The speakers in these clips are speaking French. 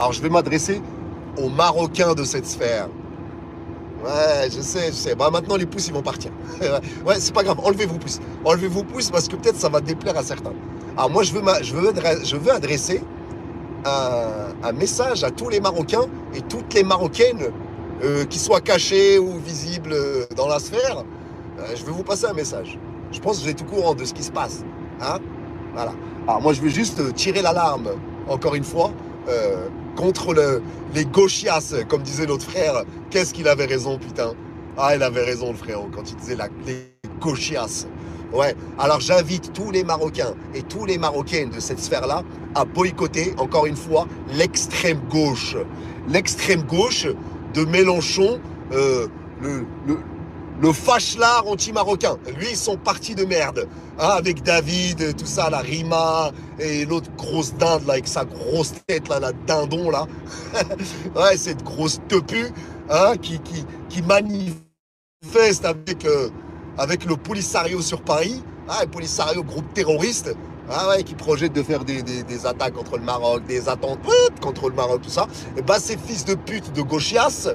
Alors, je vais m'adresser aux Marocains de cette sphère. Ouais, je sais, je sais. Bah, maintenant, les pouces, ils vont partir. Ouais, c'est pas grave. Enlevez vos pouces. Enlevez vos pouces parce que peut-être ça va déplaire à certains. Alors, moi, je veux adresser un message à tous les Marocains et toutes les Marocaines qui soient cachées ou visibles dans la sphère. Je vais vous passer un message. Je pense que vous êtes au courant de ce qui se passe. Hein? Voilà. Alors, moi, je veux juste tirer l'alarme, encore une fois, contre les gauchias, comme disait notre frère. Qu'est-ce qu'il avait raison, putain. Ah, il avait raison, le frérot, quand il disait les gauchias. Ouais, alors j'invite tous les Marocains et tous les Marocaines de cette sphère-là à boycotter, encore une fois, l'extrême gauche. L'extrême gauche de Mélenchon, le, le, le fâchelard anti-marocain. Lui, ils sont partis de merde. Hein, avec David, tout ça, la Rima, et l'autre grosse dinde, là, avec sa grosse tête, là, la dindon, là. Ouais, cette grosse tepu, hein, qui manifeste avec le Polisario sur Paris. Ah, le Polisario, groupe terroriste. Ah ouais, qui projette de faire des attaques contre le Maroc, des attentats contre le Maroc, tout ça. Et bah, ces fils de pute de gauchias,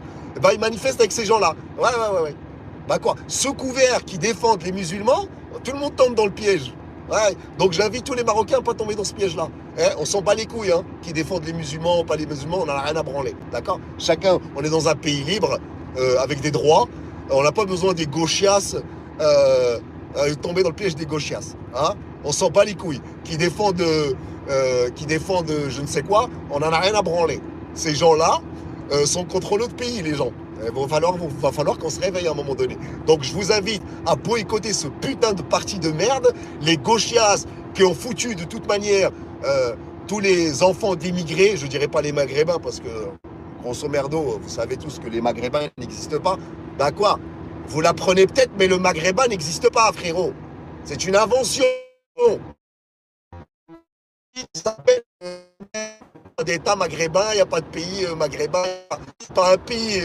bah, ils manifestent avec ces gens-là. Ouais. Bah quoi, sous couvert qui défendent les musulmans, tout le monde tombe dans le piège. Ouais, donc j'invite tous les Marocains à pas tomber dans ce piège-là. On s'en bat les couilles, hein, qui défendent les musulmans ou pas les musulmans, on n'en a rien à branler. D'accord? Chacun, on est dans un pays libre, avec des droits. On n'a pas besoin des gauchias, tomber dans le piège des gauchias. Hein? On s'en bat les couilles. Qui défendent je ne sais quoi, on n'en a rien à branler. Ces gens-là sont contre notre pays, les gens. Il va falloir qu'on se réveille à un moment donné. Donc je vous invite à boycotter ce putain de parti de merde, les gauchias qui ont foutu de toute manière tous les enfants d'immigrés, je dirais pas les maghrébins parce que grosso merdo, vous savez tous que les maghrébins n'existent pas. Bah quoi? Vous l'apprenez peut-être, mais le maghrébin n'existe pas, frérot. C'est une invention. Ça s'appelle d'État maghrébin, il n'y a pas de pays maghrébin. C'est pas un pays,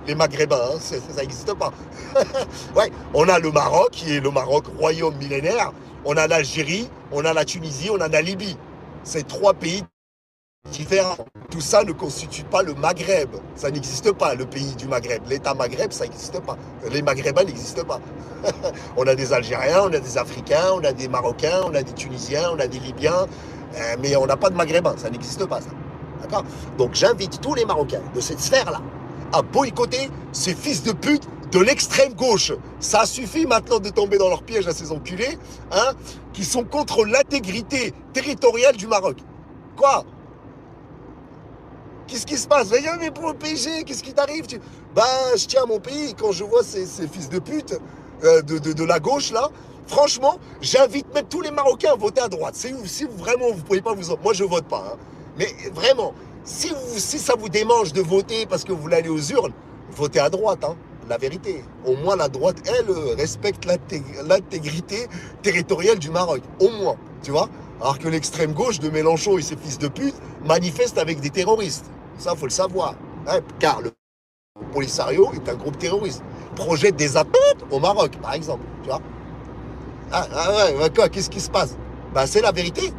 les maghrébins, hein, ça n'existe pas. Ouais, on a le Maroc, qui est le Maroc, royaume millénaire. On a l'Algérie, on a la Tunisie, on a la Libye. C'est trois pays différents. Tout ça ne constitue pas le Maghreb. Ça n'existe pas, le pays du Maghreb. L'État Maghreb, ça n'existe pas. Les Maghrébins n'existent pas. On a des Algériens, on a des Africains, on a des Marocains, on a des Tunisiens, on a des Libyens. Mais on n'a pas de Maghrébins, ça n'existe pas, ça. D'accord? Donc j'invite tous les Marocains de cette sphère-là à boycotter ces fils de pute de l'extrême gauche. Ça suffit maintenant de tomber dans leur piège à ces enculés, hein, qui sont contre l'intégrité territoriale du Maroc. Quoi? Qu'est-ce qui se passe? Mais pour le PSG, qu'est-ce qui t'arrive? Ben, je tiens à mon pays quand je vois ces fils de pute de la gauche, là. Franchement, j'invite même tous les Marocains à voter à droite. Si vraiment vous ne pouvez pas vous... Moi, je ne vote pas. Hein. Mais vraiment, si ça vous démange de voter parce que vous voulez aller aux urnes, votez à droite. Hein. La vérité. Au moins, la droite, elle, respecte l'intégrité territoriale du Maroc. Au moins, tu vois. Alors que l'extrême gauche de Mélenchon et ses fils de pute manifestent avec des terroristes. Ça, faut le savoir. Hein, car le Polisario est un groupe terroriste. Projette des attentats au Maroc, par exemple. Tu vois. Ouais, quoi, qu'est-ce qui se passe? Ben, c'est la vérité.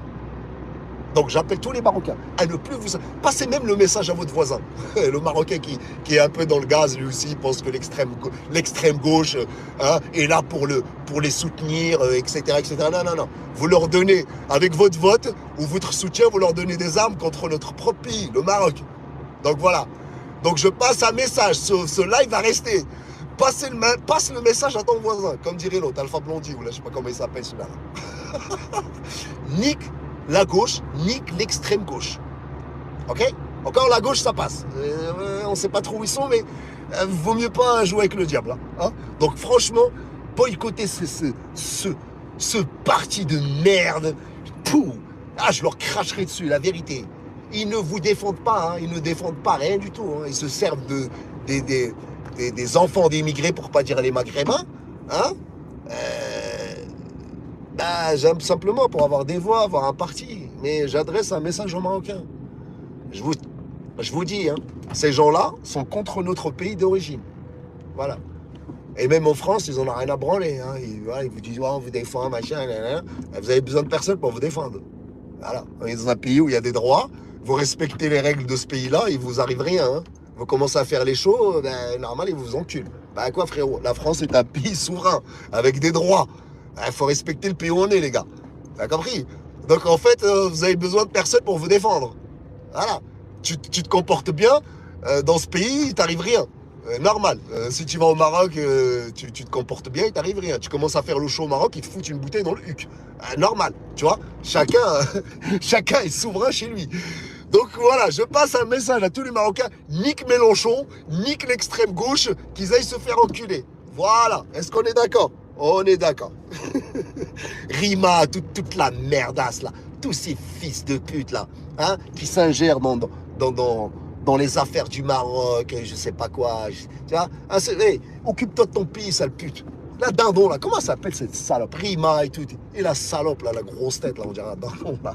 Donc j'appelle tous les Marocains à ne plus vous... Passez même le message à votre voisin. Le Marocain qui est un peu dans le gaz, lui aussi, pense que l'extrême gauche hein, est là pour les soutenir, etc., etc. Non. Vous leur donnez, avec votre vote ou votre soutien, vous leur donnez des armes contre notre propre pays, le Maroc. Donc voilà. Donc je passe un message. Ce live va rester. Passe le message à ton voisin, comme dirait l'autre, Alpha Blondie, ou là, je sais pas comment il s'appelle celui-là. Nique la gauche, nique l'extrême gauche. Ok? Encore la gauche, ça passe. On sait pas trop où ils sont, mais vaut mieux pas jouer avec le diable. Hein? Donc franchement, boycotter ce parti de merde, pouh, je leur cracherai dessus, la vérité. Ils ne vous défendent pas, hein, ils ne défendent pas rien du tout. Hein. Ils se servent des enfants d'immigrés, pour pas dire les maghrébins, hein, j'aime simplement pour avoir des voix, avoir un parti. Mais j'adresse un message aux Marocains. Je vous dis, hein, ces gens-là sont contre notre pays d'origine. Voilà. Et même en France, ils en ont rien à branler. Hein. Ils vous disent, on vous défend, machin, vous avez besoin de personne pour vous défendre. Voilà. On est dans un pays où il y a des droits, vous respectez les règles de ce pays-là, il vous arrive rien. Hein. Vous commencez à faire les shows, ben, normal, ils vous enculent. Ben quoi, frérot? La France est un pays souverain, avec des droits. Il faut respecter le pays où on est, les gars. T'as compris? Donc, en fait, vous avez besoin de personne pour vous défendre. Voilà. Tu te comportes bien, dans ce pays, il t'arrive rien. Normal. Si tu vas au Maroc, tu te comportes bien, il t'arrive rien. Tu commences à faire le show au Maroc, ils te foutent une bouteille dans le huc. Normal, tu vois. Chacun, chacun est souverain chez lui. Donc voilà, je passe un message à tous les Marocains. Nique Mélenchon, nique l'extrême gauche, qu'ils aillent se faire enculer. Voilà. Est-ce qu'on est d'accord? On est d'accord. Rima, toute la merdasse là. Tous ces fils de pute là, hein, qui s'ingèrent dans les affaires du Maroc, je sais pas quoi. Tu vois, hein, hey, occupe-toi de ton pays, sale pute. La dindon, là, comment s'appelle cette salope? Rima et tout. Et la salope, là, la grosse tête, là, on dirait un dindon, là.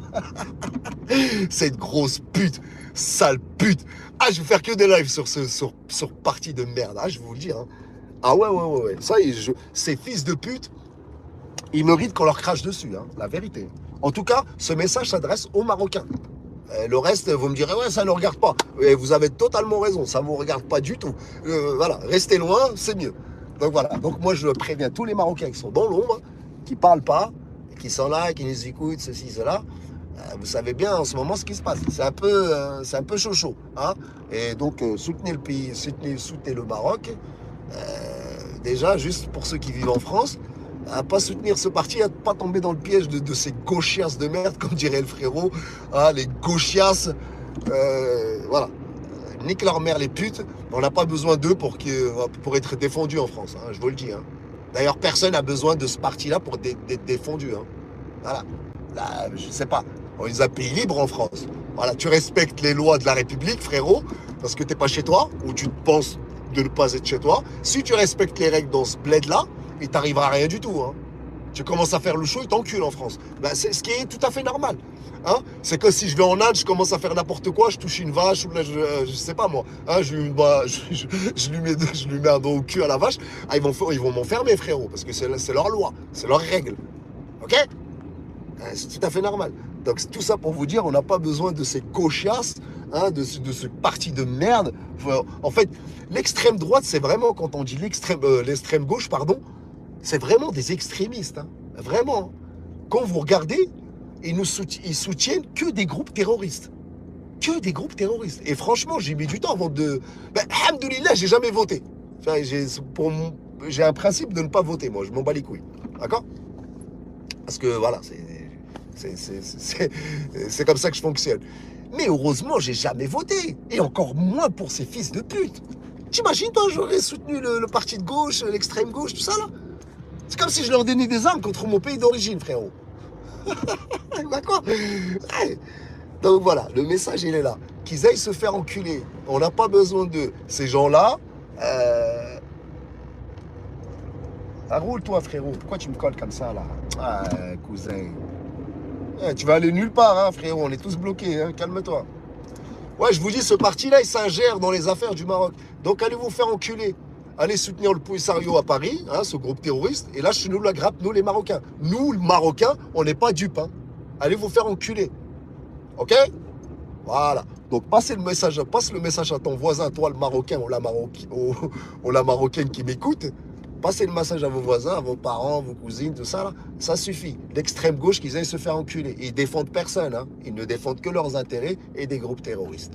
Cette grosse pute, sale pute. Ah, je vais faire que des lives sur partie de merde. Ah, je vais vous le dire. Hein. Ah ouais. Ça, ces fils de pute, ils méritent qu'on leur crache dessus, hein, la vérité. En tout cas, ce message s'adresse aux Marocains. Le reste, vous me direz, ouais, ça ne regarde pas. Et vous avez totalement raison, ça ne vous regarde pas du tout. Voilà, restez loin, c'est mieux. Donc voilà, donc moi je préviens tous les Marocains qui sont dans l'ombre, qui ne parlent pas, qui sont là, qui nous écoutent, ceci, cela. Vous savez bien en ce moment ce qui se passe. C'est un peu chaud. Hein. Et donc soutenez le pays, soutenez le Maroc. Déjà, juste pour ceux qui vivent en France, à pas soutenir ce parti, à ne pas tomber dans le piège de ces gauchias de merde, comme dirait le frérot. Ah, les gauchias, voilà. Nique leur mère les putes. On n'a pas besoin d'eux pour être défendus en France, hein, je vous le dis. Hein. D'ailleurs, personne n'a besoin de ce parti-là pour être défendu. Hein. Voilà. Là, je sais pas. On les a pays libres en France. Voilà, tu respectes les lois de la République, frérot, parce que t'es pas chez toi, ou tu penses de ne pas être chez toi. Si tu respectes les règles dans ce bled-là, il t'arrivera rien du tout. Hein. Tu commences à faire le show, il t'encule en France. Ben, c'est ce qui est tout à fait normal. Hein. C'est que si je vais en Inde, je commence à faire n'importe quoi, je touche une vache, ou là, je sais pas moi, hein, je lui mets un doigt au cul à la vache, ah, ils vont m'enfermer, frérot, parce que c'est leur loi, c'est leur règle. Ok? C'est tout à fait normal. Donc tout ça pour vous dire, on n'a pas besoin de ces gauchias, hein, de ce parti de merde. En fait, l'extrême droite, c'est vraiment, quand on dit l'extrême gauche, pardon, c'est vraiment des extrémistes. Hein, vraiment. Quand vous regardez, ils soutiennent que des groupes terroristes. Que des groupes terroristes. Et franchement, j'ai mis du temps avant de... Ben, alhamdoulilah, j'ai jamais voté. Enfin, j'ai un principe de ne pas voter, moi. Je m'en bats les couilles. D'accord? Parce que, voilà, c'est comme ça que je fonctionne. Mais heureusement, j'ai jamais voté. Et encore moins pour ces fils de pute. T'imagines, toi, j'aurais soutenu le parti de gauche, l'extrême gauche, tout ça, là? C'est comme si je leur donnais des armes contre mon pays d'origine, frérot. D'accord? Ouais. Donc voilà, le message, il est là. Qu'ils aillent se faire enculer. On n'a pas besoin de ces gens-là. Roule-toi, frérot. Pourquoi tu me colles comme ça, là? Ah, cousin. Tu vas aller nulle part, hein, frérot. On est tous bloqués, hein. Calme-toi. Ouais, je vous dis, ce parti-là, il s'ingère dans les affaires du Maroc. Donc, allez vous faire enculer. Allez soutenir le Polisario à Paris, hein, ce groupe terroriste. Et là, je nous la grappe, nous, les Marocains. Nous, les Marocains, on n'est pas dupes. Hein. Allez vous faire enculer. OK? Voilà. Donc, passe le message à ton voisin, toi, le Marocain ou la Marocaine qui m'écoute. Passez le message à vos voisins, à vos parents, vos cousines, tout ça, là. Ça suffit. L'extrême gauche, qu'ils aillent se faire enculer. Ils défendent personne. Hein. Ils ne défendent que leurs intérêts et des groupes terroristes.